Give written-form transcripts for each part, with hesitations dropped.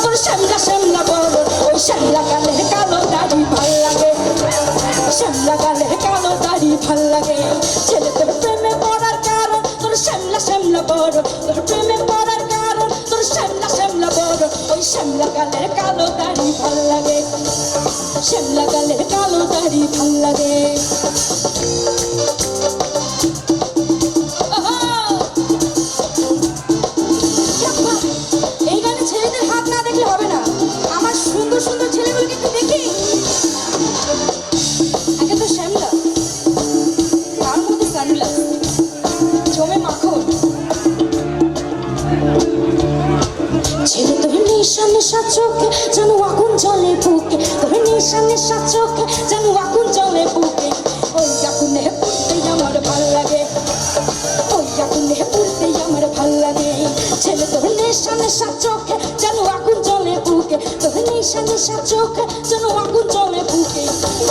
তোর শ্যামলা শ্যামলা বরণ ওই শ্যামলা গালের কালো দাড়ি ভাল লাগে শ্যামলা গালের কালো দাড়ি ভাল লাগে ছেলে তোর প্রেমে পড়ার কারণ তোর শ্যামলা শ্যামলা বরণ তোর প্রেমে পড়ার কারণ তোর শ্যামলা শ্যামলা বরণ ওই শ্যামলা গালের কালো দাড়ি ভাল লাগে শ্যামলা গালের কালো দাড়ি ভাল লাগে এই গানে ছেলেদের হাত না দেখলে হবে না আমার সুন্দর সুন্দর ছেলেগুলোকে একটু দেখি আগে তো শ্যামলা তার মধ্যে সানগ্লাস জমে মাখন ছেলে তোর নেশা নেশা চোখে যেন আগুন জ্বলে বুকে তোর নেশা নেশা চোখে যেন আগুন জ্বলে বুকে ওই আগুনে পুড়তেই আমার ভাল লাগে ওই আগুনে পুড়তেই আমার ভাল লাগে ছেলে তোর নেশা নেশা চোখে যেন আগুন জ্বলে বুকে তোর নেশা নেশা চোখে যেন আগুন জ্বলে বুকে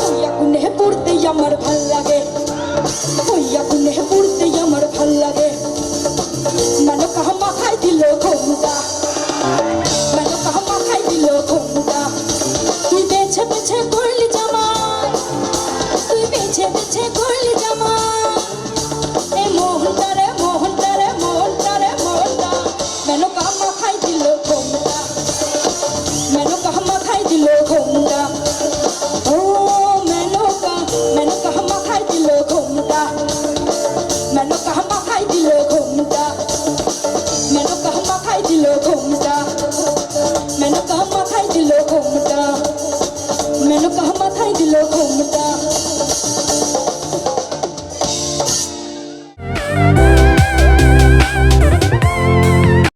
ওই আগুনে পুড়তেই আমার ভাল লাগে ওই আগুনে পুড়তেই আমার ভাল লাগে মানে কাহ মাথায় দিল ঘুমটা মানে কাহ মাথায় দিল ঘুমটা তুই বেছে বেছে করলি জামাই তুই বেছে বেছে করলি জামাই এ মোহনটা রে মোহনটা রে মোহনটা রে মোহনটা মেনো কাহ মাথায় দিল ঘুমটা মেনো কাহ মাথায় দিল ঘুমটা ও মেনো কাহ মাথায় দিল ঘুমটা মেনো কাহ মাথায় দিল ঘুমটা মেনো কাহ মাথায় দিল ঘুমটা মেনো কাহ মাথায় দিল ঘুমটা মেনো কাহ মাথায় দিল ঘুমটা